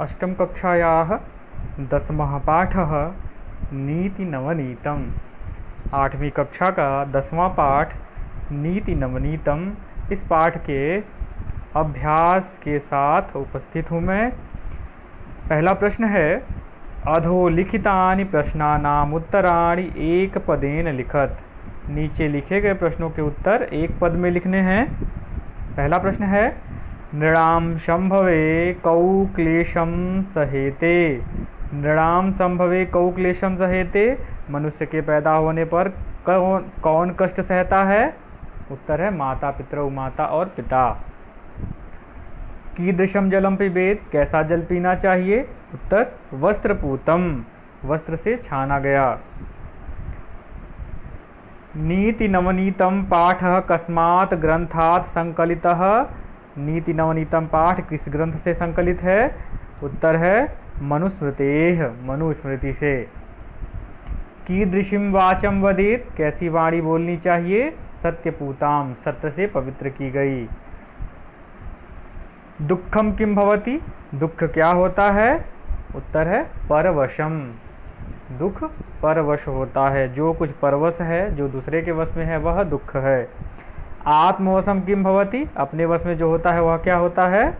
अष्टमकक्षायाः 10वां पाठः नीति नवनीतम। 8वीं कक्षा का 10वां पाठ नीति नवनीतम, इस पाठ के अभ्यास के साथ उपस्थित हूँ मैं। पहला प्रश्न है, अधोलिखितानि प्रश्नानाम् उत्तराणि एक पदेन लिखत। नीचे लिखे गए प्रश्नों के उत्तर एक पद में लिखने हैं। पहला प्रश्न है, नृणाम संभवे कौ क्लेशम सहेते। नृणाम संभवे कौ क्लेशम सहेते, मनुष्य के पैदा होने पर कौन कष्ट सहता है? उत्तर है माता, पितरौ, माता और पिता। कीदृशम जलम पिबेत, कैसा जल पीना चाहिए? उत्तर वस्त्रपूतम, वस्त्र से छाना गया। नीति नवनीतम पाठः कस्मात् ग्रंथात् संकलितः। नीति नवनीतम पाठ किस ग्रंथ से संकलित है? उत्तर है मनुस्मृतेः, मनुस्मृति से। कीदृशीं वाचं वदेत्, कैसी वाणी बोलनी चाहिए? सत्यपूताम, सत्य से पवित्र की गई। दुखम किम भवति, दुख क्या होता है? उत्तर है परवशम, दुख परवश होता है। जो कुछ परवश है, जो दूसरे के वश में है, वह दुख है। आत्मवशम किम भवति, अपने वश में जो होता है वह क्या होता है?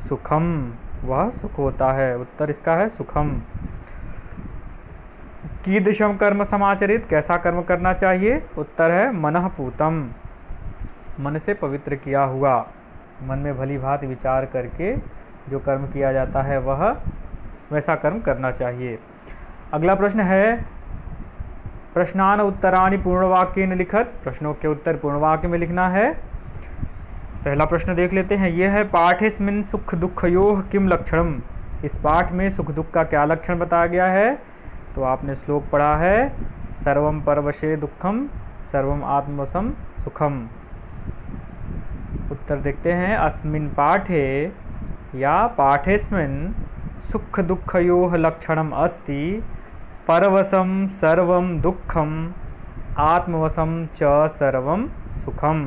सुखम, वह सुख होता है। उत्तर इसका है सुखम। कीदृशम कर्म समाचरित, कैसा कर्म करना चाहिए? उत्तर है मनःपूतम, मन से पवित्र किया हुआ। मन में भली भांति विचार करके जो कर्म किया जाता है वह वैसा कर्म करना चाहिए। अगला प्रश्न है, प्रश्नान उत्तराणि पूर्णवाक्येन लिखत। प्रश्नों के उत्तर पूर्णवाक्य में लिखना है। पहला प्रश्न देख लेते हैं। यह है, पाठेस्मिन् सुख दुःखयोः किम लक्षणम। इस पाठ में सुख दुख का क्या लक्षण बताया गया है? तो आपने श्लोक पढ़ा है, सर्वम परवशे दुखम सर्वम आत्मवशम सुखम। उत्तर देखते हैं, अस्मिन् पाठे या पाठेस्मिन् सुख दुःखयोः लक्षणम अस्ति परवशम सर्वम दुःखम आत्मवशम च सर्वम सुखम।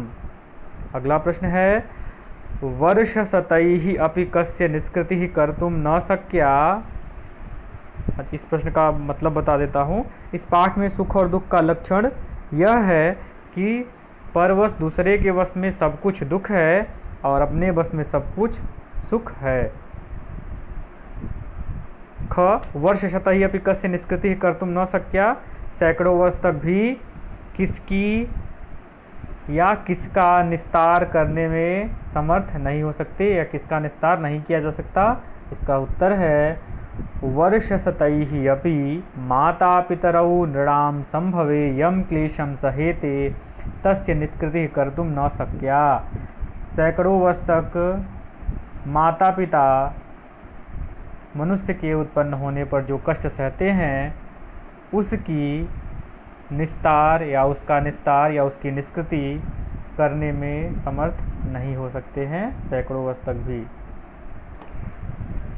अगला प्रश्न है, वर्षशतैः अपि कस्य निष्कृतिः कर्तुं न शक्या। इस प्रश्न का मतलब बता देता हूँ। इस पाठ में सुख और दुख का लक्षण यह है कि परवश दूसरे के वश में सब कुछ दुख है और अपने वश में सब कुछ सुख है। ख, वर्षशतैः अपि कस्य निष्कृतिः कर्तुं न शक्या, सैकड़ों वर्ष तक भी किसकी या किसका निस्तार करने में समर्थ नहीं हो सकते या किसका निस्तार नहीं किया जा सकता। इसका उत्तर है वर्षशतैः अपि माता पितरौ नृणाम संभवे यम क्लेशम सहेते तस्य निष्कृतिः कर्तुं न शक्या। सैकड़ों वर्ष तक माता पिता मनुष्य के उत्पन्न होने पर जो कष्ट सहते हैं उसकी निस्तार या उसका निस्तार या उसकी निष्कृति करने में समर्थ नहीं हो सकते हैं सैकड़ों वर्ष तक भी।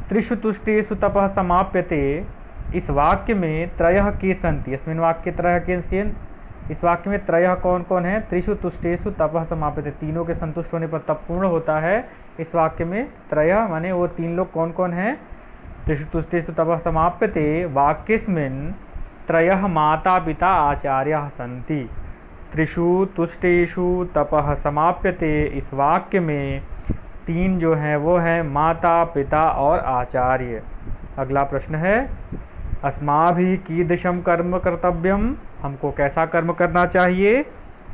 त्रिषु तुष्टेषु तपः समाप्यते। इस वाक्य में त्रयः के सन्ति। अस्मिन् वाक्ये त्रयः के सन्ति। इस वाक्य में त्रयः कौन कौन है? त्रिषु तुष्टेषु तपः समाप्यते, तीनों के संतुष्ट होने पर तप पूर्ण होता है। इस वाक्य में त्रयः माने वो तीन लोग कौन कौन हैं? त्रिषु तुष्टेषु तपः समाप्यते वाक्यस्मिन् त्रयः माता पिता आचार्याः सन्ति। त्रिषु तुष्टेषु तपः समाप्यते, इस वाक्य में तीन जो हैं वो हैं माता पिता और आचार्य। अगला प्रश्न है, अस्माभिः कीदृशं कर्म कर्तव्यम। हमको कैसा कर्म करना चाहिए?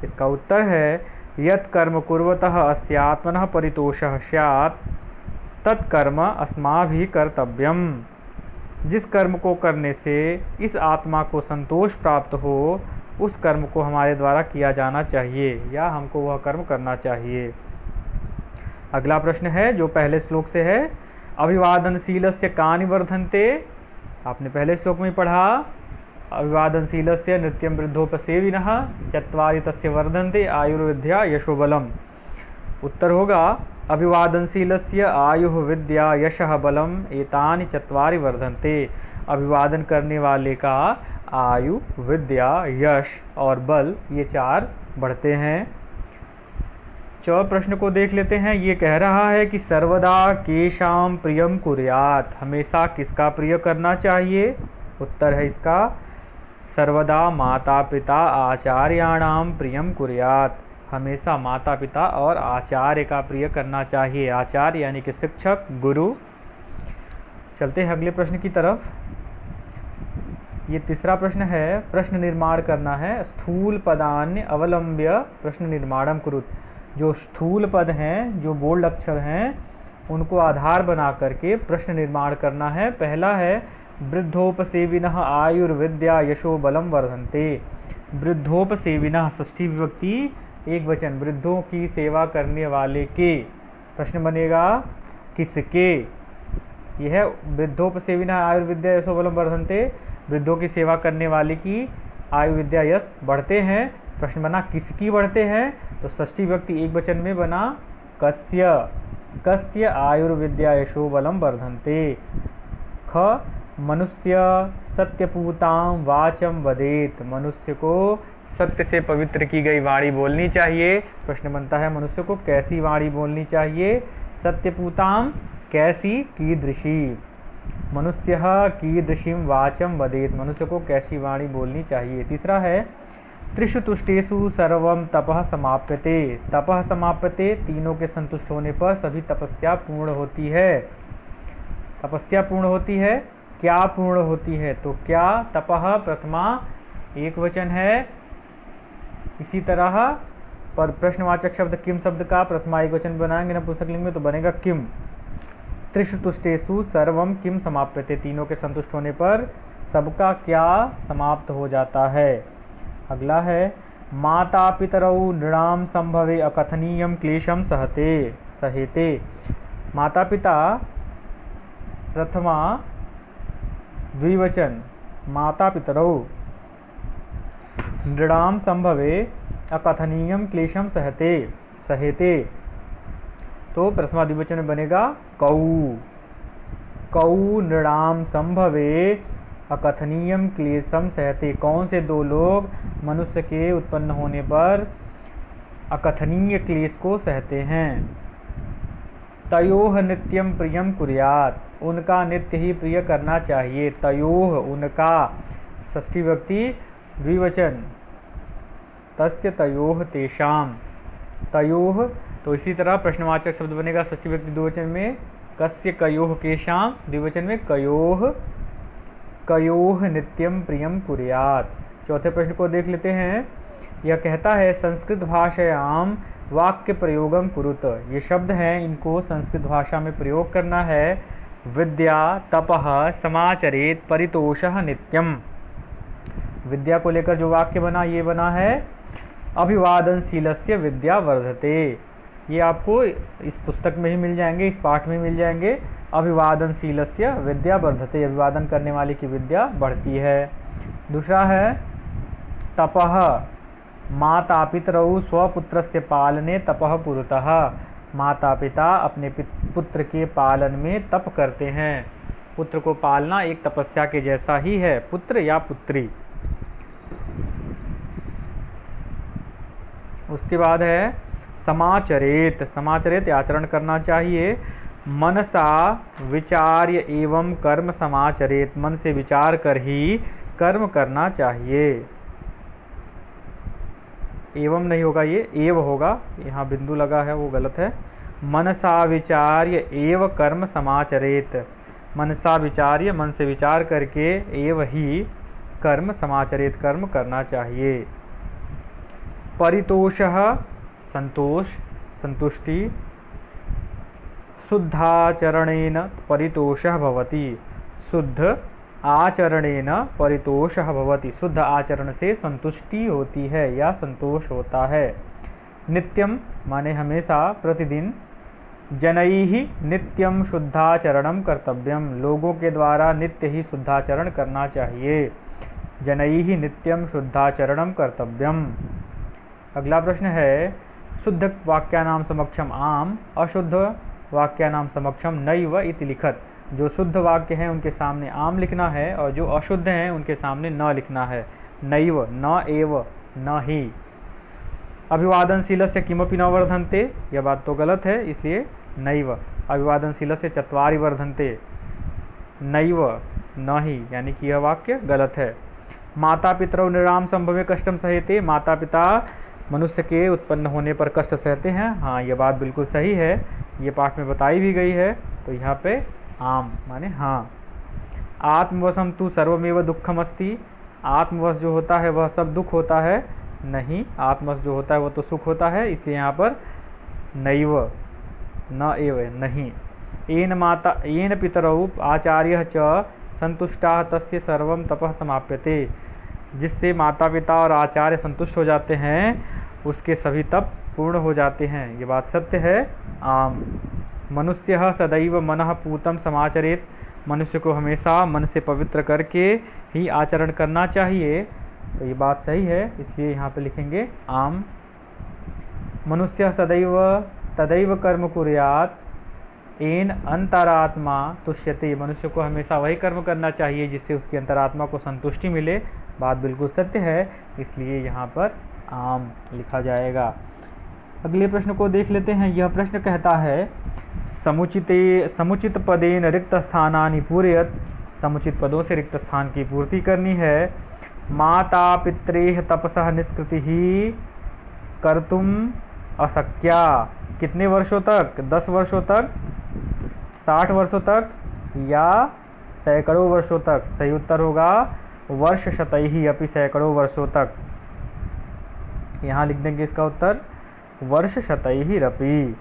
इसका उत्तर है, यत् कर्म कुर्वतः अस्य आत्मनः परितोषः स्यात् तत्कर्म अस्माभिः कर्तव्यम। जिस कर्म को करने से इस आत्मा को संतोष प्राप्त हो उस कर्म को हमारे द्वारा किया जाना चाहिए या हमको वह कर्म करना चाहिए। अगला प्रश्न है जो पहले श्लोक से है, अभिवादनशीलस्य कानि वर्धन्ते। आपने पहले श्लोक में पढ़ा, अभिवादनशीलस्य नित्यं वृद्धोपसेविनः चत्वारि तस्य वर्धन्ते आयुर्विद्या यशोबलम। उत्तर होगा, अभिवादनशीलस्य आयुः विद्या यशः बलम एतानि चत्वारि वर्धन्ते। अभिवादन करने वाले का आयु, विद्या, यश और बल ये चार बढ़ते हैं। प्रश्न को देख लेते हैं। ये कह रहा है कि सर्वदा केशाम प्रियम कुर्यात, हमेशा किसका प्रिय करना चाहिए? उत्तर है इसका सर्वदा माता पिता आचार्याणाम प्रियम कुर्यात, हमेशा माता पिता और आचार्य का प्रिय करना चाहिए। आचार्य यानी कि शिक्षक, गुरु। चलते हैं अगले प्रश्न की तरफ। ये तीसरा प्रश्न है, प्रश्न निर्माण करना है। स्थूल पदान्य अवलंब्य प्रश्न निर्माणम कुरुत, जो स्थूल पद हैं, जो बोल्ड अक्षर हैं, उनको आधार बना करके प्रश्न निर्माण करना है। पहला है वृद्धोपसेविनः आयुर्विद्या यशो बलम वर्धन्ते। वृद्धोपसेविनः षष्ठी विभक्ति एक वचन, वृद्धों की सेवा करने वाले के, प्रश्न बनेगा किसके? यह है वृद्धोपसेविनः आयुर्विद्या यशो बलम वर्धन्ते, वृद्धों की सेवा करने वाले की आयु विद्या यश बढ़ते हैं। प्रश्न बना किसकी बढ़ते हैं? तो षष्ठी विभक्ति एक वचन में बना कस्य, कस्य आयुर्विद्या यशो बलम वर्धन्ते। ख मनुष्य सत्यपूतां वाचम वदेत, मनुष्य को सत्य से पवित्र की गई वाणी बोलनी चाहिए। प्रश्न बनता है मनुष्य को कैसी वाणी बोलनी चाहिए? सत्यपूतां कैसी, कीदृशी। मनुष्य कीदृशीं वाचम वदेत, मनुष्य को कैसी वाणी बोलनी चाहिए। तीसरा है त्रिषु तुष्टेषु सर्वम तपः समाप्यते। तपः समाप्यते, तीनों के संतुष्ट होने पर सभी तपस्या पूर्ण होती है। तपस्या पूर्ण होती है, क्या पूर्ण होती है? तो क्या तपः प्रथमा एक वचन है। इसी तरह पर प्रश्नवाचक शब्द किम शब्द का प्रथमा एक वचन बनाएंगे नपुंसकलिंग में तो बनेगा किम। त्रिषु तुष्टेषु सर्वम किम समाप्यते, तीनों के संतुष्ट होने पर सबका क्या समाप्त हो जाता है। अगला है माता पितरौ नृणाम संभवे अकथनीयम क्लेशम सहते सहेते। माता पिता प्रथमा द्विवचन, माता पितरौ नृणाम संभवे अकथनीयम क्लेशम सहते सहेते, तो प्रथमा द्विवचन में बनेगा कौ। कौ नृणाम संभवे अकथनीयम क्लेशम सहते, कौन से दो लोग मनुष्य के उत्पन्न होने पर अकथनीय क्लेश को सहते हैं। तयोह नित्यम प्रियम कुर्यात, उनका नित्य ही प्रिय करना चाहिए। तयोह उनका, षष्ठी विभक्ति द्विवचन, तस्य तयोह तेषाम। तयोह, तो इसी तरह प्रश्नवाचक शब्द बनेगा षष्ठी विभक्ति द्विवचन में कस्य कयोह केषाम, द्विवचन में कयोह, कयोह नित्यम प्रियम कुर्यात। चौथे प्रश्न को देख लेते हैं। यह कहता है संस्कृत भाषायाम वाक्य प्रयोगम कुरुत, ये शब्द हैं इनको संस्कृत भाषा में प्रयोग करना है। विद्या तपः समाचरेत परितोषः नित्यम, विद्या को लेकर जो वाक्य बना ये बना है अभिवादनशीलस्य विद्या वर्धते। ये आपको इस पुस्तक में ही मिल जाएंगे, इस पाठ में मिल जाएंगे। अभिवादनशीलस्य विद्या वर्धते, अभिवादन करने वाले की विद्या बढ़ती है। दूसरा है तपः माता पितरौ स्वपुत्रस्य पालने तपः पुरतः, माता पिता अपने पुत्र के पालन में तप करते हैं। पुत्र को पालना एक तपस्या के जैसा ही है, पुत्र या पुत्री। उसके बाद है समाचरेत, समाचरेत आचरण करना चाहिए। मनसा विचार्य एवं कर्म समाचरेत, मन से विचार कर ही कर्म करना चाहिए। एवं नहीं होगा, ये एव होगा, यहाँ बिंदु लगा है वो गलत है। मनसा विचार्य एव कर्म समाचरेत, मनसा विचार्य, मन से विचार करके एव ही कर्म समाचरेत, कर्म करना चाहिए। परितोषः संतोष, संतुष्टि। शुद्धाचरणेन परितोषः भवति, शुद्ध आचरणेन परितोषः भवति, शुद्ध आचरण से संतुष्टि होती है या संतोष होता है। नित्यम माने हमेशा, प्रतिदिन। जनैः नित्यम शुद्धाचरणम कर्तव्यम, लोगों के द्वारा नित्य ही शुद्धाचरण करना चाहिए। जनैः नित्यम शुद्धाचरणम कर्तव्यम। अगला प्रश्न है शुद्ध वाक्यानाम समक्षम आम, अशुद्ध वाक्यानाम समक्षम नैव इति लिखत। जो शुद्ध वाक्य हैं उनके सामने आम लिखना है और जो अशुद्ध हैं उनके सामने न लिखना है। नैव, न एव, न ही। अभिवादनशीलस्य किमपि न वर्धन्ते, यह बात तो गलत है, इसलिए नैव। अभिवादनशीलस्य चत्वारि वर्धन्ते, नैव, न ही, यानी कि यह वाक्य गलत है। माता पितरौ निराम संभवे कष्टम सहते, माता पिता मनुष्य के उत्पन्न होने पर कष्ट सहते हैं, हाँ यह बात बिल्कुल सही है, ये पाठ में बताई भी गई है। तो यहाँ पे आम माने हाँ। आत्मवशम तु सर्वमेव दुखम अस्ति, आत्मवश जो होता है वह सब दुख होता है, नहीं, आत्मवश जो होता है वह तो सुख होता है, इसलिए यहाँ पर नैव, न एव, नहीं। येन पितरौ आचार्यः च संतुष्टाः तस्य सर्वं तपः समाप्यते, जिससे माता पिता और आचार्य संतुष्ट हो जाते हैं उसके सभी तप पूर्ण हो जाते हैं, ये बात सत्य है, आम। मनुष्यः सदैव मनः पूतं समाचरेत्, मनुष्य को हमेशा मन से पवित्र करके ही आचरण करना चाहिए, तो ये बात सही है, इसलिए यहाँ पे लिखेंगे आम। मनुष्य सदैव तदैव कर्म कुर्यात् येन अंतरात्मा तुष्यते, मनुष्य को हमेशा वही कर्म करना चाहिए जिससे उसकी अंतरात्मा को संतुष्टि मिले, बात बिल्कुल सत्य है, इसलिए यहाँ पर आम लिखा जाएगा। अगले प्रश्न को देख लेते हैं। यह प्रश्न कहता है समुचित पदेन रिक्त स्थानानि पूरयत, समुचित पदों से रिक्त स्थान की पूर्ति करनी है। माता पित्रेह तपसः निष्कृति ही कर्तुम अशक्या, कितने वर्षों तक, 10 वर्षों तक, 60 वर्षों तक या सैकड़ों वर्षों तक? सही उत्तर होगा वर्ष शतैहि अपि, सैकड़ों वर्षों तक। यहाँ लिख देंगे इसका उत्तर वर्ष शतैहि रपि।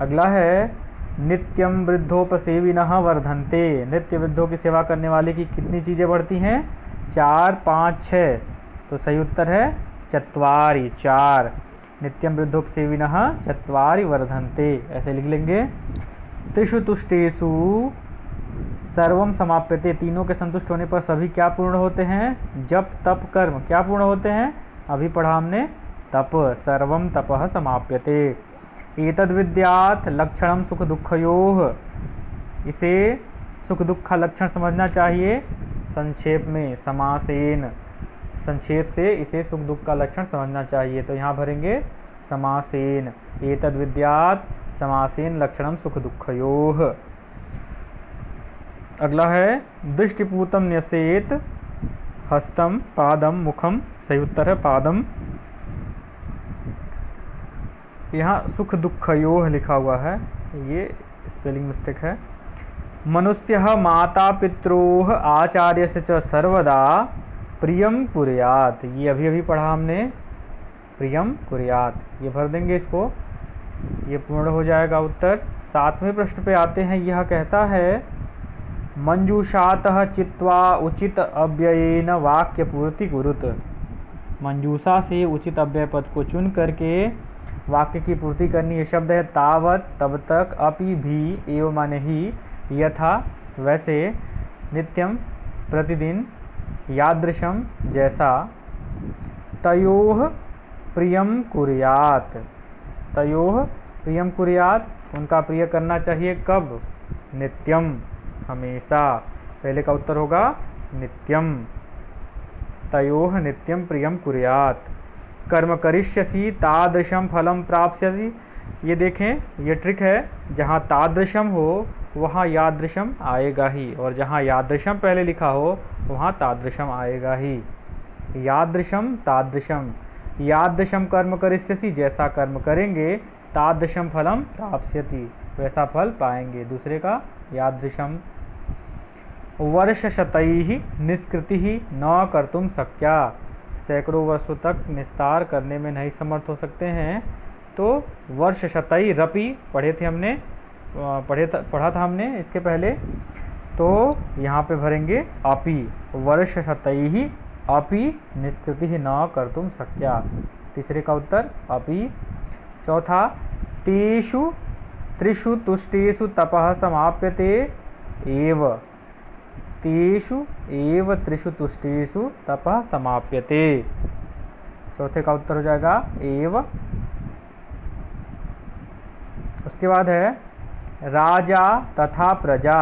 अगला है नित्यम वृद्धोपसेविनः वर्धन्ते, नित्य वृद्धों की सेवा करने वाले की कितनी चीज़ें बढ़ती हैं? 4, 5, 6, तो सही उत्तर है चत्वारि, 4। नित्यम वृद्धोपसेविनः चत्वारि वर्धन्ते, ऐसे लिख लेंगे। त्रिषु तुष्टेषु सर्वम समाप्यते, तीनों के संतुष्ट होने पर सभी क्या पूर्ण होते हैं? जप तप कर्म क्या पूर्ण होते हैं? अभी पढ़ा हमने तप, सर्वम तपः समाप्यते। एतद् विद्यात् लक्षणम सुख दुःखयोः, इसे सुख दुख का लक्षण समझना चाहिए संक्षेप में, समासेन, संक्षेप से इसे सुख दुख का लक्षण समझना चाहिए, तो यहाँ भरेंगे समासेन। एतद् विद्यात् समासेन लक्षणम सुख दुःखयोः। अगला है दृष्टिपूतम न्यसेत हस्तम पादम मुखम, सही उत्तर है पादम। यहाँ सुख दुःखयोः लिखा हुआ है, ये स्पेलिंग मिस्टेक है। मनुष्यः माता पित्रोः आचार्यस्य च सर्वदा प्रियम कुर्यात्, ये अभी अभी पढ़ा हमने, प्रियम कुर्यात्, ये भर देंगे इसको, ये पूर्ण हो जाएगा उत्तर। 7वें प्रश्न पे आते हैं। यह कहता है मंजूषातः चित्वा उचित अव्ययेन वाक्य पूर्ति कुरुत, मंजूषा से उचित अव्यय पद को चुन करके वाक्य की पूर्ति करनी। ये शब्द है तावत, तब तक, अपि भी, एवं माने ही, यथा वैसे, नित्यम प्रतिदिन, यादृशम जैसा, तयोः प्रियम कुर्यात्, तयोः प्रियम कुर्यात्, उनका प्रिय करना चाहिए कब? नित्यम, हमेशा, पहले का उत्तर होगा नित्यम। तयोः नित्यम प्रियम कुर्यात्। कर्म करिष्यसि तादृशम फलम प्राप्स्यसि, ये देखें ये ट्रिक है, जहाँ तादृशम हो वहाँ यादृशम आएगा ही, और जहाँ यादृशम पहले लिखा हो वहाँ तादृशम आएगा ही। यादृशम तादृशम, यादृशम कर्म करिष्यसि, जैसा कर्म करेंगे, तादृशम फलम प्राप्स्यति, वैसा फल पाएंगे, दूसरे का यादृशम। वर्ष शतैहि निष्कृतिः न कर्तुम शक्या, सैकड़ों वर्षों तक निस्तार करने में नहीं समर्थ हो सकते हैं, तो वर्ष शतैः रपि पढ़े थे हमने, पढ़ा था हमने इसके पहले, तो यहाँ पे भरेंगे अपि, वर्ष शतैः अपि निष्कृतिः न कर्तुम शक्या, तीसरे का उत्तर अपि। चौथा तेषु त्रिषु तुष्टेषु तपः समाप्यते एव, तेषु एव त्रिषु तुष्टेषु तपः समाप्यते, चौथे का उत्तर हो जाएगा एव। उसके बाद है राजा तथा प्रजा,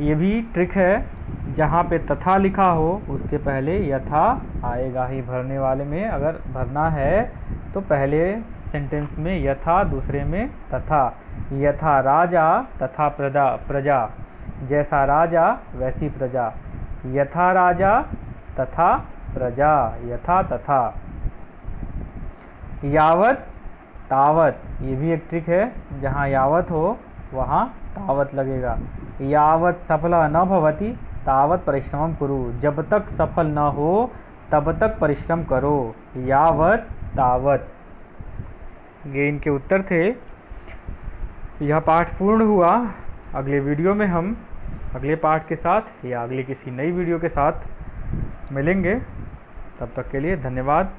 ये भी ट्रिक है, जहाँ पे तथा लिखा हो उसके पहले यथा आएगा ही भरने वाले में। अगर भरना है तो पहले सेंटेंस में यथा, दूसरे में तथा। यथा राजा तथा प्रजा, जैसा राजा वैसी प्रजा। यथा राजा तथा प्रजा, यथा तथा। यावत तावत, ये भी एक ट्रिक है, जहाँ यावत हो वहाँ तावत लगेगा। यावत सफला न भवति तावत परिश्रम कुरु, जब तक सफल न हो तब तक परिश्रम करो। यावत तावत, ये इनके उत्तर थे। यह पाठ पूर्ण हुआ। अगले वीडियो में हम अगले पाठ के साथ या अगले किसी नई वीडियो के साथ मिलेंगे। तब तक के लिए धन्यवाद।